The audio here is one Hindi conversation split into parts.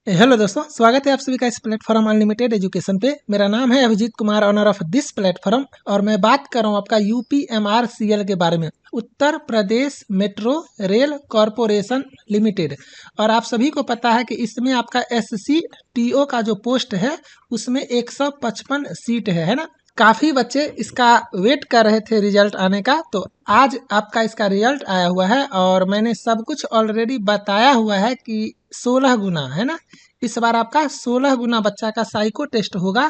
हेलो दोस्तों, स्वागत है आप सभी का इस प्लेटफॉर्म अनलिमिटेड एजुकेशन पे। मेरा नाम है Abhijeet Kumar, owner of this platform, और मैं बात कर रहा हूँ आपका UPMRCL के बारे में, Uttar Pradesh metro rail corporation limited. और आप सभी को पता है कि इसमें आपका SCTO का जो पोस्ट है उसमें 155 सीट है ना। काफ़ी बच्चे इसका वेट कर रहे थे रिजल्ट आने का, तो आज आपका इसका रिजल्ट आया हुआ है और मैंने सब कुछ ऑलरेडी बताया हुआ है कि 16 गुना है ना। इस बार आपका 16 गुना बच्चा का साइको टेस्ट होगा।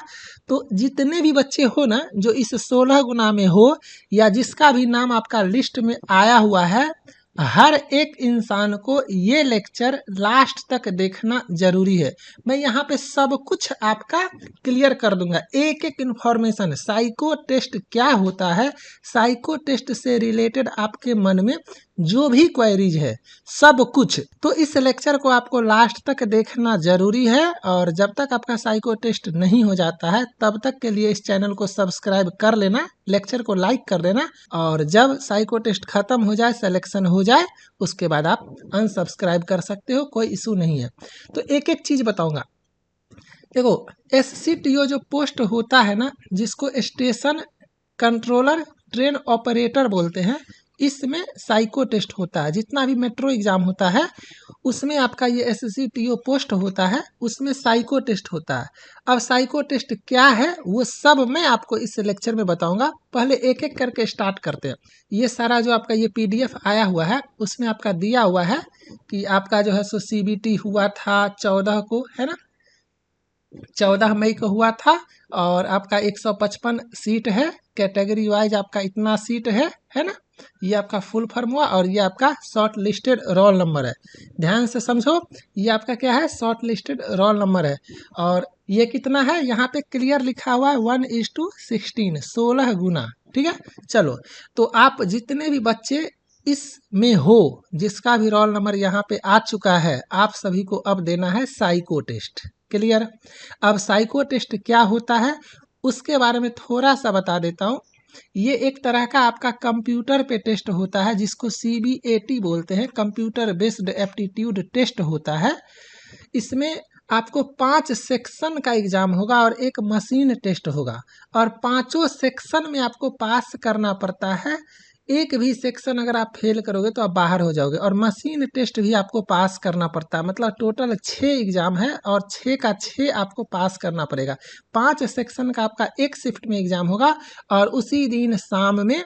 तो जितने भी बच्चे हो ना जो इस 16 गुना में हो या जिसका भी नाम आपका लिस्ट में आया हुआ है, हर एक इंसान को ये लेक्चर लास्ट तक देखना जरूरी है। मैं यहाँ पे सब कुछ आपका क्लियर कर दूंगा, एक एक इन्फॉर्मेशन। साइको टेस्ट क्या होता है, साइको टेस्ट से रिलेटेड आपके मन में जो भी क्वेरीज है, सब कुछ। तो इस लेक्चर को आपको लास्ट तक देखना जरूरी है। और जब तक आपका साइको टेस्ट नहीं हो जाता है तब तक के लिए इस चैनल को सब्सक्राइब कर लेना, लेक्चर को लाइक कर देना, और जब साइको टेस्ट खत्म हो जाए, सिलेक्शन हो जाए, उसके बाद आप अनसब्सक्राइब कर सकते हो, कोई इशू नहीं है। तो एक एक चीज बताऊंगा। देखो, SCTO जो पोस्ट होता है ना, जिसको स्टेशन कंट्रोलर ट्रेन ऑपरेटर बोलते हैं, इसमें साइको टेस्ट होता है। जितना भी मेट्रो एग्जाम होता है उसमें आपका ये SCTO पोस्ट होता है, उसमें साइको टेस्ट होता है। अब साइको टेस्ट क्या है वो सब मैं आपको इस लेक्चर में बताऊंगा। पहले एक एक करके स्टार्ट करते हैं। ये सारा जो आपका ये PDF आया हुआ है उसमें आपका दिया हुआ है कि आपका जो है सो CBT हुआ था 14 को, है ना, 14 मई को हुआ था। और आपका 155 सीट है, कैटेगरी वाइज आपका इतना सीट है ना। ये आपका फुल फॉर्म हुआ और ये आपका शॉर्ट लिस्टेड रोल नंबर है। ध्यान से समझो, ये आपका क्या है, शॉर्ट लिस्टेड रोल नंबर है। और ये कितना है, यहाँ पे क्लियर लिखा हुआ है 1:16, 16 गुना। ठीक है, चलो। तो आप जितने भी बच्चे इसमें हो, जिसका भी रोल नंबर यहाँ पे आ चुका है, आप सभी को अब देना है साइको टेस्ट। क्लियर। अब साइको टेस्ट क्या होता है उसके बारे में थोड़ा सा बता देता हूँ। ये एक तरह का आपका कंप्यूटर पे टेस्ट होता है जिसको CBAT बोलते हैं, कंप्यूटर बेस्ड एप्टीट्यूड टेस्ट होता है। इसमें आपको 5 सेक्शन का एग्जाम होगा और एक मशीन टेस्ट होगा, और पांचों सेक्शन में आपको पास करना पड़ता है। एक भी सेक्शन अगर आप फेल करोगे तो आप बाहर हो जाओगे, और मशीन टेस्ट भी आपको पास करना पड़ता है। मतलब टोटल 6 एग्जाम है और 6 का 6 आपको पास करना पड़ेगा। 5 सेक्शन का आपका एक शिफ्ट में एग्जाम होगा और उसी दिन शाम में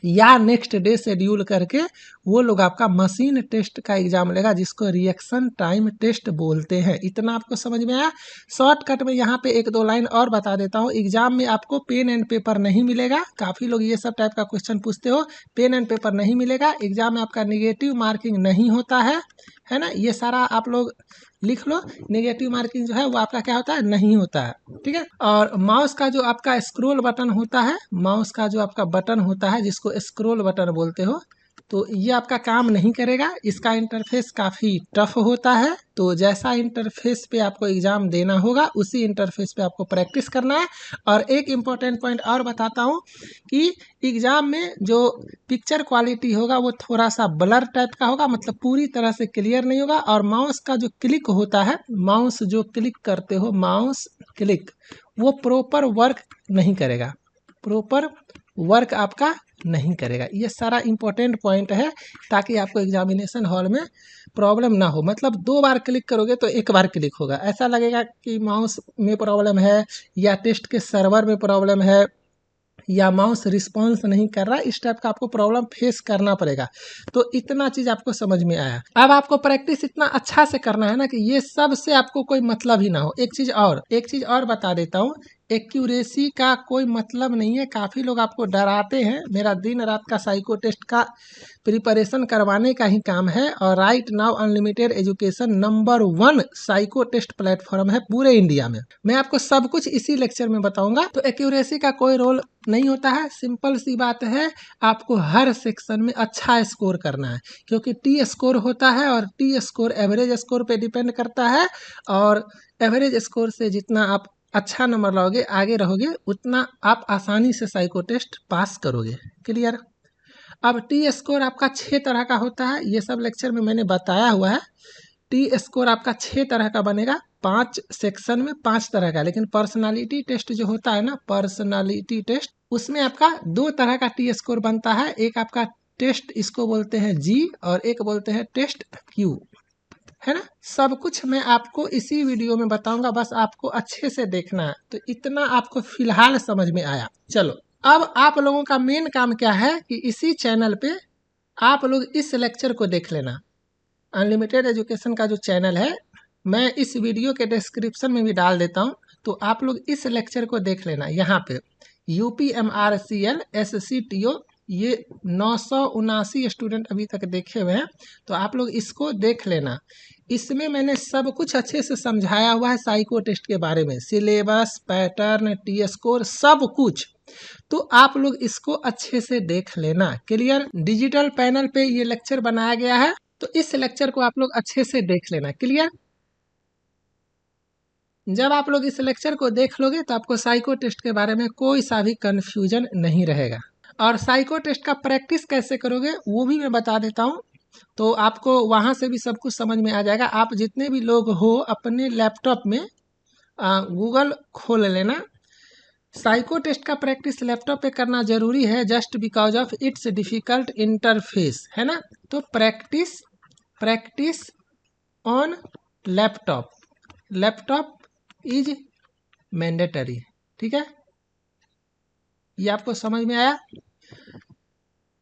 या नेक्स्ट डे शेड्यूल करके वो लोग आपका मशीन टेस्ट का एग्जाम लेगा, जिसको रिएक्शन टाइम टेस्ट बोलते हैं। इतना आपको समझ में आया। शॉर्टकट में यहाँ पे एक दो लाइन और बता देता हूँ। एग्जाम में आपको पेन एंड पेपर नहीं मिलेगा। काफ़ी लोग ये सब टाइप का क्वेश्चन पूछते हो, पेन एंड पेपर नहीं मिलेगा। एग्जाम में आपका निगेटिव मार्किंग नहीं होता है ना। ये सारा आप लोग लिख लो, नेगेटिव मार्किंग जो है वो आपका क्या होता है, नहीं होता है। ठीक है। और माउस का जो आपका स्क्रॉल बटन होता है, माउस का जो आपका बटन होता है जिसको स्क्रॉल बटन बोलते हो, तो ये आपका काम नहीं करेगा। इसका इंटरफेस काफ़ी टफ होता है। तो जैसा इंटरफेस पे आपको एग्ज़ाम देना होगा उसी इंटरफेस पे आपको प्रैक्टिस करना है। और एक इम्पॉर्टेंट पॉइंट और बताता हूँ कि एग्ज़ाम में जो पिक्चर क्वालिटी होगा वो थोड़ा सा ब्लर टाइप का होगा, मतलब पूरी तरह से क्लियर नहीं होगा। और माउस का जो क्लिक होता है, माउस जो क्लिक करते हो, माउस क्लिक, वो प्रॉपर वर्क नहीं करेगा, प्रॉपर वर्क आपका नहीं करेगा। ये सारा इंपॉर्टेंट पॉइंट है ताकि आपको एग्जामिनेशन हॉल में प्रॉब्लम ना हो। मतलब 2 बार क्लिक करोगे तो 1 बार क्लिक होगा, ऐसा लगेगा कि माउस में प्रॉब्लम है या टेस्ट के सर्वर में प्रॉब्लम है या माउस रिस्पॉन्स नहीं कर रहा, इस टाइप का आपको प्रॉब्लम फेस करना पड़ेगा। तो इतना चीज़ आपको समझ में आया। अब आपको प्रैक्टिस इतना अच्छा से करना है ना कि ये सब से आपको कोई मतलब ही ना हो। एक चीज़ और बता देता हूँ, एक्यूरेसी का कोई मतलब नहीं है। काफ़ी लोग आपको डराते हैं। मेरा दिन रात का साइको टेस्ट का प्रिपरेशन करवाने का ही काम है, और right now unlimited education number 1 psycho test platform है पूरे इंडिया में। मैं आपको सब कुछ इसी लेक्चर में बताऊंगा। तो एक्यूरेसी का कोई रोल नहीं होता है। सिंपल सी बात है, आपको हर सेक्शन में अच्छा स्कोर करना है, क्योंकि T स्कोर होता है और T स्कोर एवरेज स्कोर पे डिपेंड करता है। और एवरेज स्कोर से जितना आप अच्छा नंबर लाओगे, आगे रहोगे, उतना आप आसानी से साइको टेस्ट पास करोगे। क्लियर। अब T स्कोर आपका 6 तरह का होता है, ये सब लेक्चर में मैंने बताया हुआ है। टी स्कोर आपका 6 तरह का बनेगा, 5 सेक्शन में 5 तरह का। लेकिन पर्सनालिटी टेस्ट जो होता है ना, पर्सनालिटी टेस्ट, उसमें आपका 2 तरह का टी स्कोर बनता है। एक आपका टेस्ट, इसको बोलते हैं जी, और एक बोलते हैं टेस्ट क्यू, है ना। सब कुछ मैं आपको इसी वीडियो में बताऊंगा, बस आपको अच्छे से देखना है। तो इतना आपको फिलहाल समझ में आया। चलो, अब आप लोगों का मेन काम क्या है कि इसी चैनल पे आप लोग इस लेक्चर को देख लेना। अनलिमिटेड एजुकेशन का जो चैनल है, मैं इस वीडियो के डिस्क्रिप्शन में भी डाल देता हूँ, तो आप लोग इस लेक्चर को देख लेना। यहाँ पे UPMRCL SCTO, ये 979 स्टूडेंट अभी तक देखे हुए हैं, तो आप लोग इसको देख लेना। इसमें मैंने सब कुछ अच्छे से समझाया हुआ है साइको टेस्ट के बारे में, सिलेबस, पैटर्न, टी स्कोर, सब कुछ। तो आप लोग इसको अच्छे से देख लेना। क्लियर? डिजिटल पैनल पे ये लेक्चर बनाया गया है, तो इस लेक्चर को आप लोग अच्छे से देख लेना। क्लियर? जब आप लोग इस लेक्चर को देख लोगे तो आपको साइको टेस्ट के बारे में कोई सा भी कंफ्यूजन नहीं रहेगा। और साइको टेस्ट का प्रैक्टिस कैसे करोगे वो भी मैं बता देता हूँ, तो आपको वहाँ से भी सब कुछ समझ में आ जाएगा। आप जितने भी लोग हो अपने लैपटॉप में गूगल खोल लेना। साइको टेस्ट का प्रैक्टिस लैपटॉप पे करना जरूरी है, just because of its difficult interface, है ना। तो practice on laptop, laptop is mandatory. ठीक है, ये आपको समझ में आया?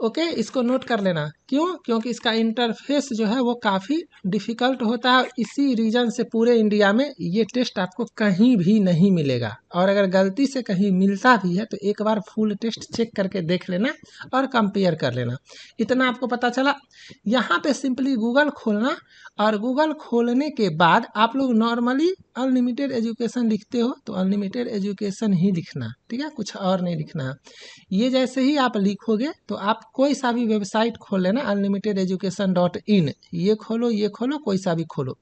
ओके, इसको नोट कर लेना। क्यों? क्योंकि इसका इंटरफेस जो है वो काफ़ी डिफ़िकल्ट होता है। इसी रीजन से पूरे इंडिया में ये टेस्ट आपको कहीं भी नहीं मिलेगा, और अगर गलती से कहीं मिलता भी है तो एक बार फुल टेस्ट चेक करके देख लेना और कंपेयर कर लेना। इतना आपको पता चला। यहाँ पे सिंपली गूगल खोलना, और गूगल खोलने के बाद आप लोग नॉर्मली अनलिमिटेड एजुकेशन लिखते हो तो अनलिमिटेड एजुकेशन ही लिखना, ठीक है, कुछ और नहीं लिखना है। ये जैसे ही आप लिखोगे तो आप कोई सा भी वेबसाइट खोल लेना, unlimitededucation.in, ये खोलो, कोई सा भी खोलो।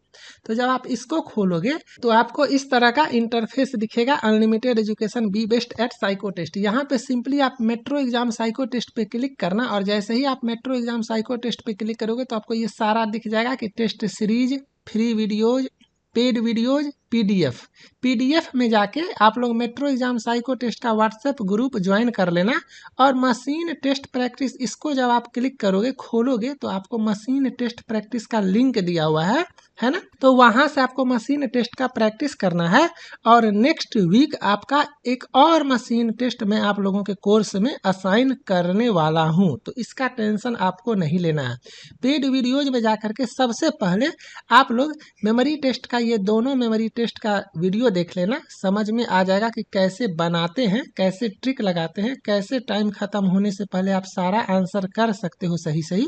तो जब आप इसको खोलोगे तो आपको इस तरह का इंटरफेस दिखेगा, unlimited education be best at psycho test. यहाँ पे सिंपली आप मेट्रो एग्जाम साइको टेस्ट पे क्लिक करना, और जैसे ही आप मेट्रो एग्जाम साइको टेस्ट पे क्लिक करोगे तो आपको ये सारा दिख जाएगा कि test series, free videos, paid videos, PDF में जाके आप लोग मेट्रो एग्जाम साइको टेस्ट का व्हाट्सएप ग्रुप ज्वाइन कर लेना। और मशीन टेस्ट प्रैक्टिस, इसको जब आप क्लिक करोगे, खोलोगे, तो आपको मशीन टेस्ट प्रैक्टिस का लिंक दिया हुआ है ना। तो वहां से आपको मशीन टेस्ट का प्रैक्टिस करना है, और नेक्स्ट वीक आपका एक और मशीन टेस्ट मैं आप लोगों के कोर्स में असाइन करने वाला हूं, तो इसका टेंशन आपको नहीं लेना है। पेड वीडियोज में जाकर के सबसे पहले आप लोग मेमोरी टेस्ट का, ये दोनों मेमोरी टेस्ट का वीडियो देख लेना, समझ में आ जाएगा कि कैसे बनाते हैं, कैसे ट्रिक लगाते हैं, कैसे टाइम खत्म होने से पहले आप सारा आंसर कर सकते हो सही सही,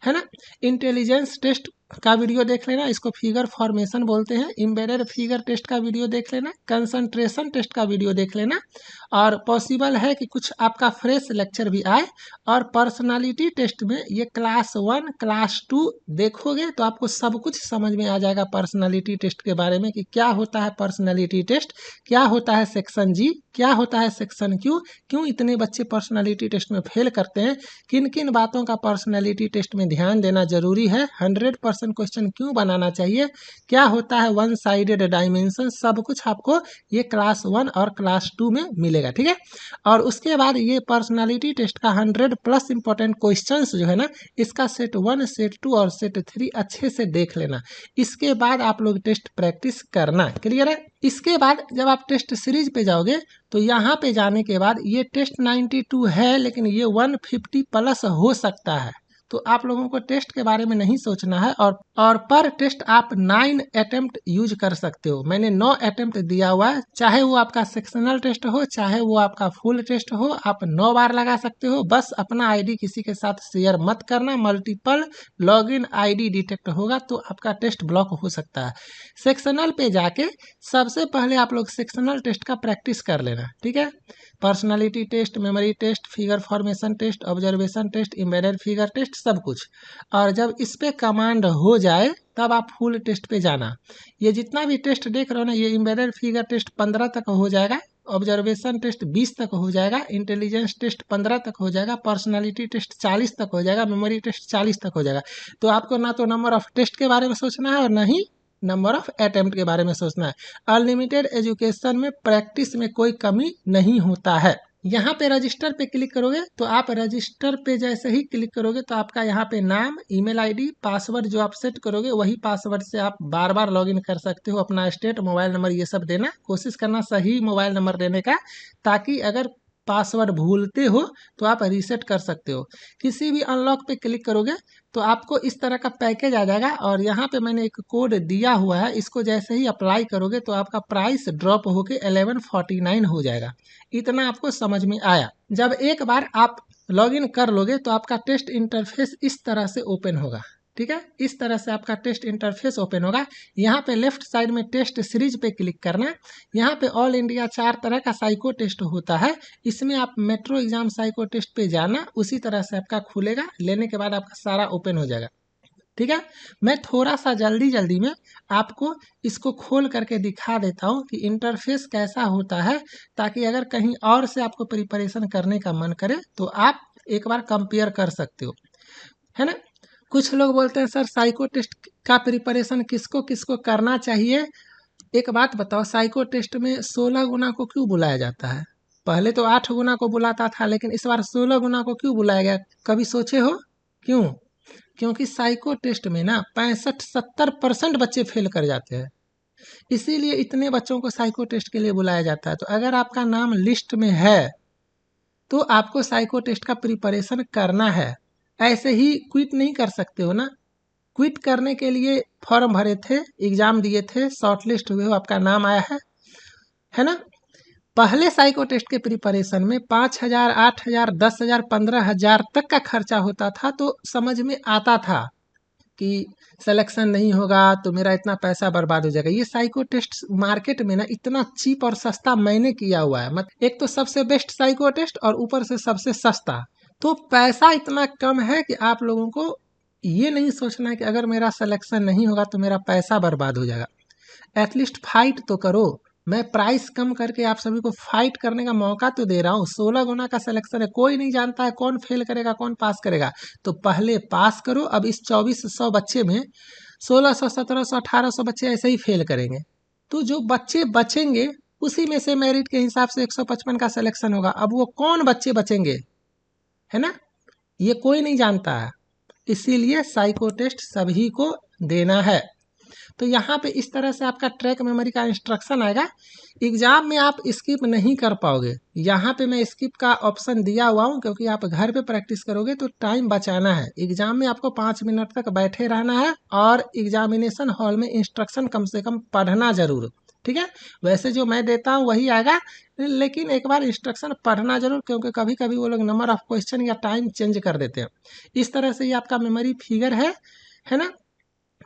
है ना। इंटेलिजेंस टेस्ट का वीडियो देख लेना, इसको फिगर फॉर्मेशन बोलते हैं। एम्बेडेड फिगर टेस्ट का वीडियो देख लेना, कंसंट्रेशन टेस्ट का वीडियो देख लेना, और पॉसिबल है कि कुछ आपका फ्रेश लेक्चर भी आए। और पर्सनालिटी टेस्ट में ये क्लास 1 क्लास 2 देखोगे तो आपको सब कुछ समझ में आ जाएगा पर्सनालिटी टेस्ट के बारे में, कि क्या होता है पर्सनालिटी टेस्ट, क्या होता है सेक्शन जी, क्या होता है सेक्शन क्यू, क्यों इतने बच्चे पर्सनालिटी टेस्ट में फेल करते हैं, किन किन बातों का पर्सनालिटी टेस्ट में ध्यान देना जरूरी है, 100% क्वेश्चन क्यों बनाना चाहिए, क्या होता है वन साइडेड डायमेंशन, सब कुछ आपको ये क्लास 1 और क्लास 2 में मिलेगा। ठीक है, और उसके बाद ये पर्सनालिटी टेस्ट का 100+ इंपॉर्टेंट क्वेश्चंस जो है ना, इसका सेट 1, सेट 2 और सेट 3 अच्छे से देख लेना। इसके बाद आप लोग टेस्ट प्रैक्टिस करना। क्लियर है? इसके बाद जब आप टेस्ट सीरीज पे जाओगे तो यहाँ पे जाने के बाद ये टेस्ट 92 है, लेकिन ये 150+ हो सकता है, तो आप लोगों को टेस्ट के बारे में नहीं सोचना है। और पर टेस्ट आप 9 अटेम्प्ट यूज कर सकते हो। मैंने 9 अटेम्प्ट दिया हुआ है, चाहे वो आपका सेक्शनल टेस्ट हो, चाहे वो आपका फुल टेस्ट हो, आप 9 बार लगा सकते हो। बस अपना आईडी किसी के साथ शेयर मत करना, मल्टीपल लॉगिन आईडी डिटेक्ट होगा तो आपका टेस्ट ब्लॉक हो सकता है। सेक्शनल पे जाके सबसे पहले आप लोग सेक्शनल टेस्ट का प्रैक्टिस कर लेना। ठीक है, personality test, memory test, figure formation test, observation test, embedded figure test, सब कुछ। और जब इस पे कमांड हो जाए तब आप फुल टेस्ट पे जाना। ये जितना भी टेस्ट देख रहे हो ना, ये एम्बेडेड फिगर टेस्ट 15 तक हो जाएगा, ऑब्जर्वेशन टेस्ट 20 तक हो जाएगा, इंटेलिजेंस टेस्ट 15 तक हो जाएगा, पर्सनालिटी टेस्ट 40 तक हो जाएगा, मेमोरी टेस्ट 40 तक हो जाएगा। तो आपको ना तो नंबर ऑफ टेस्ट के बारे में सोचना है और ना ही नंबर ऑफ अटेम्प्ट के बारे में सोचना है। अनलिमिटेड एजुकेशन में प्रैक्टिस में कोई कमी नहीं होता है। यहाँ पे रजिस्टर पे क्लिक करोगे तो आप रजिस्टर पे जैसे ही क्लिक करोगे तो आपका यहाँ पे नाम, ईमेल आईडी, पासवर्ड जो आप सेट करोगे वही पासवर्ड से आप बार बार लॉगिन कर सकते हो। अपना स्टेट, मोबाइल नंबर ये सब देना, कोशिश करना सही मोबाइल नंबर देने का, ताकि अगर पासवर्ड भूलते हो तो आप रीसेट कर सकते हो। किसी भी अनलॉक पे क्लिक करोगे तो आपको इस तरह का पैकेज आ जाएगा और यहाँ पे मैंने एक कोड दिया हुआ है, इसको जैसे ही अप्लाई करोगे तो आपका प्राइस ड्रॉप होके 1149 हो जाएगा। इतना आपको समझ में आया। जब एक बार आप लॉगिन कर लोगे तो आपका टेस्ट इंटरफेस इस तरह से ओपन होगा। ठीक है, इस तरह से आपका टेस्ट इंटरफेस ओपन होगा। यहाँ पे लेफ्ट साइड में टेस्ट सीरीज पे क्लिक करना। यहाँ पे ऑल इंडिया 4 तरह का साइको टेस्ट होता है, इसमें आप मेट्रो एग्जाम साइको टेस्ट पे जाना, उसी तरह से आपका खुलेगा। लेने के बाद आपका सारा ओपन हो जाएगा। ठीक है, मैं थोड़ा सा जल्दी में आपको इसको खोल करके दिखा देता हूँ कि इंटरफेस कैसा होता है, ताकि अगर कहीं और से आपको प्रिपरेशन करने का मन करे तो आप एक बार कंपेयर कर सकते हो, है ना। कुछ लोग बोलते हैं सर साइको टेस्ट का प्रिपरेशन किसको किसको करना चाहिए। एक बात बताओ, साइको टेस्ट में 16 गुना को क्यों बुलाया जाता है? पहले तो 8 गुना को बुलाता था, लेकिन इस बार 16 गुना को क्यों बुलाया गया? कभी सोचे हो क्यों? क्योंकि साइको टेस्ट में ना 65-70% बच्चे फेल कर जाते हैं, इसीलिए इतने बच्चों को साइको टेस्ट के लिए बुलाया जाता है। तो अगर आपका नाम लिस्ट में है तो आपको साइको टेस्ट का प्रिपरेशन करना है। ऐसे ही क्विट नहीं कर सकते हो ना। क्विट करने के लिए फॉर्म भरे थे, एग्जाम दिए थे, शॉर्टलिस्ट हुए हो, आपका नाम आया है ना। पहले साइको टेस्ट के प्रिपरेशन में 5,000, 8,000, 10,000, 15,000 तक का खर्चा होता था, तो समझ में आता था कि सिलेक्शन नहीं होगा तो मेरा इतना पैसा बर्बाद हो जाएगा। ये साइको टेस्ट मार्केट में ना इतना चीप और सस्ता मैंने किया हुआ है, मतलब एक तो सबसे बेस्ट साइको टेस्ट और ऊपर से सबसे सस्ता। तो पैसा इतना कम है कि आप लोगों को ये नहीं सोचना है कि अगर मेरा सिलेक्शन नहीं होगा तो मेरा पैसा बर्बाद हो जाएगा। एटलीस्ट फाइट तो करो। मैं प्राइस कम करके आप सभी को फाइट करने का मौका तो दे रहा हूँ। 16 गुना का सिलेक्शन है, कोई नहीं जानता है कौन फेल करेगा कौन पास करेगा। तो पहले पास करो। अब इस 2400 बच्चे में 1600, 1700, 1800 बच्चे ऐसे ही फेल करेंगे, तो जो बच्चे बचेंगे उसी में से मेरिट के हिसाब से 155 का सिलेक्शन होगा। अब वो कौन बच्चे बचेंगे, है ना, ये कोई नहीं जानता है। इसीलिए साइको टेस्ट सभी को देना है। तो यहाँ पे इस तरह से आपका ट्रैक मेमोरी का इंस्ट्रक्शन आएगा। एग्जाम में आप स्किप नहीं कर पाओगे। यहाँ पे मैं स्किप का ऑप्शन दिया हुआ हूँ, क्योंकि आप घर पे प्रैक्टिस करोगे तो टाइम बचाना है। एग्जाम में आपको 5 मिनट तक बैठे रहना है और एग्जामिनेशन हॉल में इंस्ट्रक्शन कम से कम पढ़ना जरूर। ठीक है, वैसे जो मैं देता हूँ वही आएगा, लेकिन एक बार इंस्ट्रक्शन पढ़ना जरूर, क्योंकि कभी कभी वो लोग नंबर ऑफ क्वेश्चन या टाइम चेंज कर देते हैं। इस तरह से ये आपका मेमोरी फिगर है ना।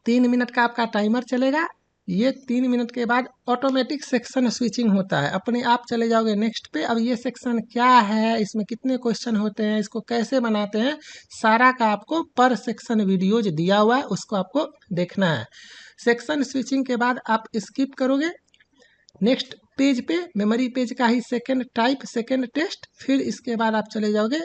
3 मिनट का आपका टाइमर चलेगा। ये 3 मिनट के बाद ऑटोमेटिक सेक्शन स्विचिंग होता है, अपने आप चले जाओगे नेक्स्ट पे। अब ये सेक्शन क्या है, इसमें कितने क्वेश्चन होते हैं, इसको कैसे बनाते हैं, सारा का आपको पर सेक्शन वीडियोज दिया हुआ है, उसको आपको देखना है। सेक्शन स्विचिंग के बाद आप स्किप करोगे नेक्स्ट पेज पे, मेमोरी पेज का ही सेकेंड टाइप, सेकेंड टेस्ट। फिर इसके बाद आप चले जाओगे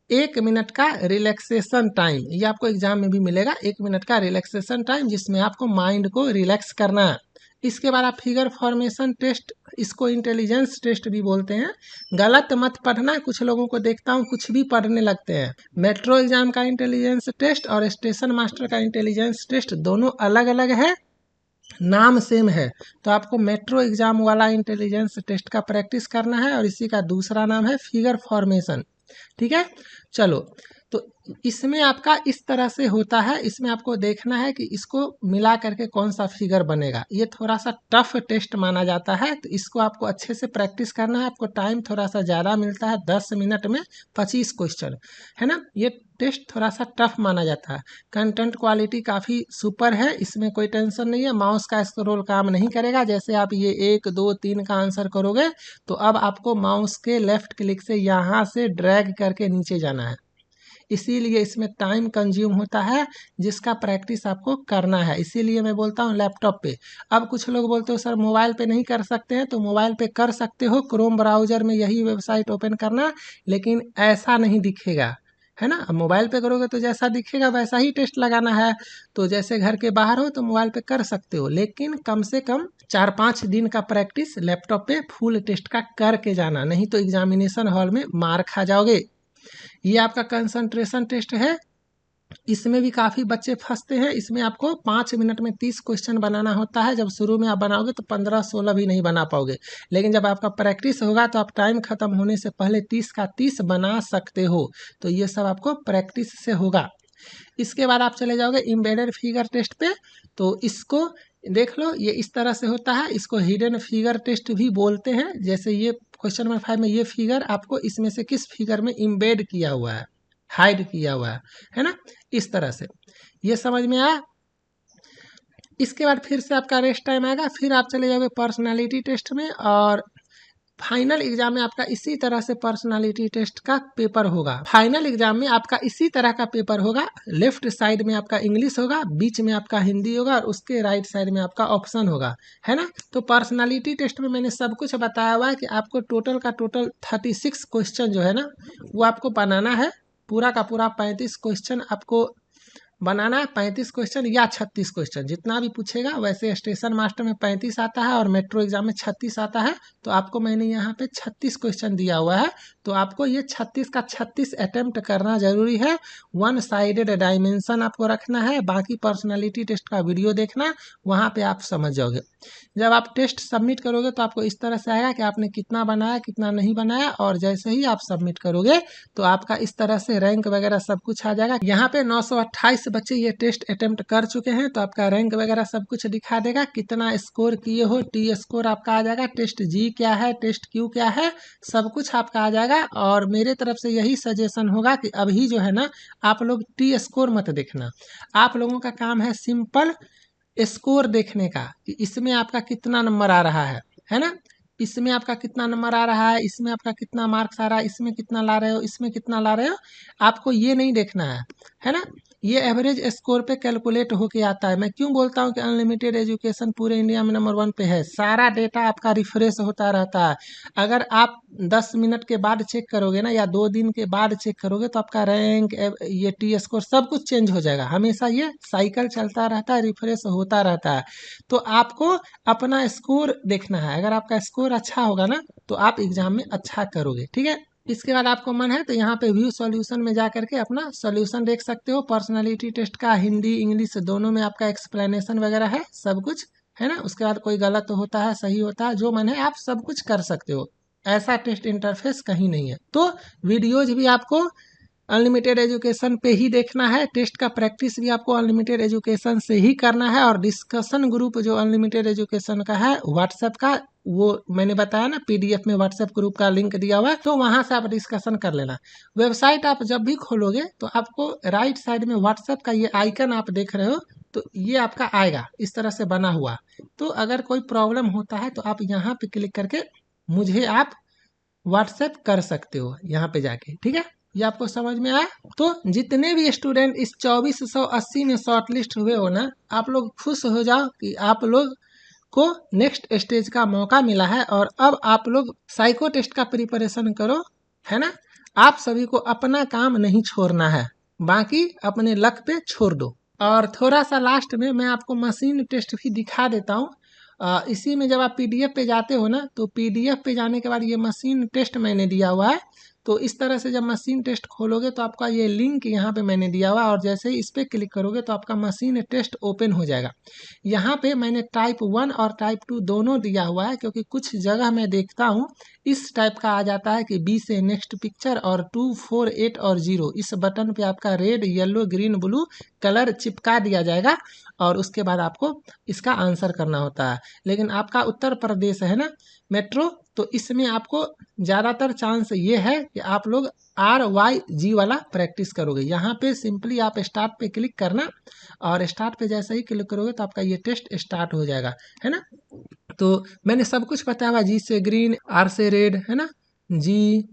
1 मिनट का रिलैक्सेशन टाइम। ये आपको एग्जाम में भी मिलेगा, 1 मिनट का रिलैक्सेशन टाइम, जिसमें आपको माइंड को रिलैक्स करना है। इसके बाद आप फिगर फॉर्मेशन टेस्ट, इसको इंटेलिजेंस टेस्ट भी बोलते हैं। गलत मत पढ़ना, कुछ लोगों को देखता हूँ कुछ भी पढ़ने लगते हैं। मेट्रो एग्जाम का इंटेलिजेंस टेस्ट और स्टेशन मास्टर का इंटेलिजेंस टेस्ट दोनों अलग अलग है, नाम सेम है। तो आपको मेट्रो एग्जाम वाला इंटेलिजेंस टेस्ट का प्रैक्टिस करना है और इसी का दूसरा नाम है फिगर फॉर्मेशन। ठीक है, चलो। तो इसमें आपका इस तरह से होता है, इसमें आपको देखना है कि इसको मिला करके कौन सा फिगर बनेगा। ये थोड़ा सा टफ टेस्ट माना जाता है, तो इसको आपको अच्छे से प्रैक्टिस करना है। आपको टाइम थोड़ा सा ज़्यादा मिलता है, 10 मिनट में 25 क्वेश्चन, है ना। ये टेस्ट थोड़ा सा टफ माना जाता है। कंटेंट क्वालिटी काफ़ी सुपर है, इसमें कोई टेंशन नहीं है। माउस का स्क्रॉल काम नहीं करेगा। जैसे आप ये 1, 2, 3 का आंसर करोगे तो अब आपको माउस के लेफ्ट क्लिक से यहाँ से ड्रैग करके नीचे जाना है। इसीलिए इसमें टाइम कंज्यूम होता है, जिसका प्रैक्टिस आपको करना है। इसीलिए मैं बोलता हूँ लैपटॉप पे। अब कुछ लोग बोलते हो सर मोबाइल पे नहीं कर सकते हैं, तो मोबाइल पे कर सकते हो, क्रोम ब्राउज़र में यही वेबसाइट ओपन करना, लेकिन ऐसा नहीं दिखेगा, है ना। अब मोबाइल पे करोगे तो जैसा दिखेगा वैसा ही टेस्ट लगाना है। तो जैसे घर के बाहर हो तो मोबाइल पे कर सकते हो, लेकिन कम से कम 4-5 दिन का प्रैक्टिस लैपटॉप पे फुल टेस्ट का करके जाना, नहीं तो एग्जामिनेशन हॉल में मार खा जाओगे। ये आपका कंसंट्रेशन टेस्ट है। इसमें भी काफ़ी बच्चे फंसते हैं। इसमें आपको 5 मिनट में 30 क्वेश्चन बनाना होता है। जब शुरू में आप बनाओगे तो 15-16 भी नहीं बना पाओगे, लेकिन जब आपका प्रैक्टिस होगा तो आप टाइम ख़त्म होने से पहले 30 का 30 बना सकते हो। तो ये सब आपको प्रैक्टिस से होगा। इसके बाद आप चले जाओगे एम्बेडेड फिगर टेस्ट पे। तो इसको देख लो, ये इस तरह से होता है। इसको हिडन फिगर टेस्ट भी बोलते हैं। जैसे ये क्वेश्चन नंबर 5 में ये फिगर आपको इसमें से किस फिगर में इम्बेड किया हुआ है, हाइड किया हुआ है ना, इस तरह से। ये समझ में आया। इसके बाद फिर से आपका रेस्ट टाइम आएगा, फिर आप चले जाओगे पर्सनालिटी टेस्ट में, और फाइनल एग्जाम में आपका इसी तरह से पर्सनालिटी टेस्ट का पेपर होगा। फाइनल एग्जाम में आपका इसी तरह का पेपर होगा। लेफ्ट साइड में आपका इंग्लिश होगा, बीच में आपका हिंदी होगा, और उसके राइट साइड में आपका ऑप्शन होगा, है ना। तो पर्सनालिटी टेस्ट में मैंने सब कुछ बताया हुआ है कि आपको टोटल का टोटल 36 क्वेश्चन जो है ना, वो आपको बनाना है। पूरा का पूरा 35 क्वेश्चन आपको बनाना है। 35 क्वेश्चन या 36 क्वेश्चन, जितना भी पूछेगा। वैसे स्टेशन मास्टर में 35 आता है और मेट्रो एग्जाम में 36 आता है। तो आपको मैंने यहाँ पे 36 क्वेश्चन दिया हुआ है, तो आपको ये 36 का 36 अटेम्प्ट करना जरूरी है। वन साइडेड डायमेंशन आपको रखना है। बाकी पर्सनालिटी टेस्ट का वीडियो देखना, वहाँ पे आप समझ जाओगे। जब आप टेस्ट सबमिट करोगे तो आपको इस तरह से आएगा कि आपने कितना बनाया कितना नहीं बनाया, और जैसे ही आप सबमिट करोगे तो आपका इस तरह से रैंक वगैरह सब कुछ आ जाएगा। यहाँ पे 928 बच्चे ये टेस्ट अटेम्प्ट कर चुके हैं, तो आपका रैंक वगैरह सब कुछ दिखा देगा, कितना स्कोर किए हो। टी स्कोर आपका आ जाएगा, टेस्ट जी क्या है, टेस्ट क्यू क्या है, सब कुछ आपका आ जाएगा। और मेरे तरफ से यही सजेशन होगा कि अभी जो है ना, आप लोग टी स्कोर मत देखना। आप लोगों का काम है सिंपल स्कोर देखने का, कि इसमें आपका कितना नंबर आ रहा है ना। इसमें आपका कितना नंबर आ रहा है, इसमें आपका कितना मार्क्स आ रहा है, इसमें कितना ला रहे हो, इसमें कितना ला रहे हो, आपको ये नहीं देखना है ना। ये एवरेज स्कोर पे कैलकुलेट होके आता है। मैं क्यों बोलता हूँ कि अनलिमिटेड एजुकेशन पूरे इंडिया में नंबर 1 पे है। सारा डेटा आपका रिफ्रेश होता रहता है। अगर आप 10 मिनट के बाद चेक करोगे ना, या 2 दिन के बाद चेक करोगे, तो आपका रैंक, ये टी स्कोर सब कुछ चेंज हो जाएगा। हमेशा ये साइकिल चलता रहता है, रिफ्रेश होता रहता है। तो आपको अपना स्कोर देखना है। अगर आपका स्कोर अच्छा होगा ना, तो आप एग्जाम में अच्छा करोगे, ठीक है। इसके बाद आपको मन है तो यहाँ पे व्यू सॉल्यूशन में जा करके अपना सॉल्यूशन देख सकते हो। पर्सनालिटी टेस्ट का हिंदी इंग्लिश दोनों में आपका एक्सप्लेनेशन वगैरह है, सब कुछ है ना। उसके बाद कोई गलत होता है सही होता है, जो मन है आप सब कुछ कर सकते हो। ऐसा टेस्ट इंटरफेस कहीं नहीं है। तो वीडियोज भी आपको अनलिमिटेड एजुकेशन पे ही देखना है। टेस्ट का प्रैक्टिस भी आपको अनलिमिटेड एजुकेशन से ही करना है। और डिस्कशन ग्रुप जो अनलिमिटेड एजुकेशन का है व्हाट्सएप का, वो मैंने बताया ना, पीडीएफ में व्हाट्सएप ग्रुप का लिंक दिया हुआ है, तो वहां से आप डिस्कशन कर लेना। वेबसाइट आप जब भी खोलोगे तो आपको राइट साइड में व्हाट्सएप का ये आइकन आप देख रहे हो, तो ये आपका आएगा इस तरह से बना हुआ। तो अगर कोई प्रॉब्लम होता है तो आप यहाँ पे क्लिक करके मुझे आप व्हाट्सएप कर सकते हो यहाँ पे जाके, ठीक है। ये आपको समझ में आया। तो जितने भी स्टूडेंट इस 2480 में शॉर्ट लिस्ट हुए हो ना, आप लोग खुश हो जाओ कि आप लोग को नेक्स्ट स्टेज का मौका मिला है। और अब आप लोग साइको टेस्ट का प्रिपरेशन करो, है ना। आप सभी को अपना काम नहीं छोड़ना है, बाकी अपने लक पे छोड़ दो। और थोड़ा सा लास्ट में मैं आपको मशीन टेस्ट भी दिखा देता हूँ। इसी में जब आप पीडीएफ पे जाते हो ना, तो पीडीएफ पे जाने के बाद ये मशीन टेस्ट मैंने दिया हुआ है। तो इस तरह से जब मशीन टेस्ट खोलोगे तो आपका ये लिंक यहाँ पे मैंने दिया हुआ है, और जैसे ही इस पर क्लिक करोगे तो आपका मशीन टेस्ट ओपन हो जाएगा। यहाँ पे मैंने टाइप 1 और टाइप 2 दोनों दिया हुआ है, क्योंकि कुछ जगह मैं देखता हूँ इस टाइप का आ जाता है कि बी से नेक्स्ट पिक्चर, और 2, 4, 8 और 0 इस बटन पे आपका red yellow green blue colour चिपका दिया जाएगा, और उसके बाद आपको इसका आंसर करना होता है। लेकिन आपका उत्तर प्रदेश है ना मेट्रो, तो इसमें आपको ज़्यादातर चांस ये है कि आप लोग RYG वाला प्रैक्टिस करोगे। यहाँ पे सिंपली आप स्टार्ट पे क्लिक करना, और स्टार्ट पे जैसे ही क्लिक करोगे तो आपका ये टेस्ट स्टार्ट हो जाएगा, है ना। तो मैंने सब कुछ बताया हुआ, जी से ग्रीन, आर से रेड, है ना, जी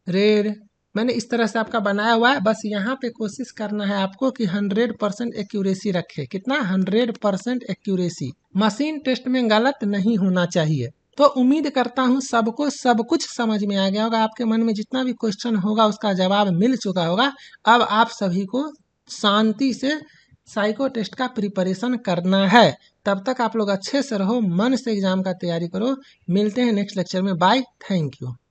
रेड, मैंने इस तरह से आपका बनाया हुआ है। बस यहाँ पे कोशिश करना है आपको कि 100% एक्यूरेसी रखे। कितना? 100% एक्यूरेसी। मशीन टेस्ट में गलत नहीं होना चाहिए। तो उम्मीद करता हूँ सबको सब कुछ समझ में आ गया होगा। आपके मन में जितना भी क्वेश्चन होगा उसका जवाब मिल चुका होगा। अब आप सभी को शांति से साइको टेस्ट का प्रिपरेशन करना है। तब तक आप लोग अच्छे से रहो, मन से एग्जाम का तैयारी करो। मिलते हैं नेक्स्ट लेक्चर में। Bye, thank you.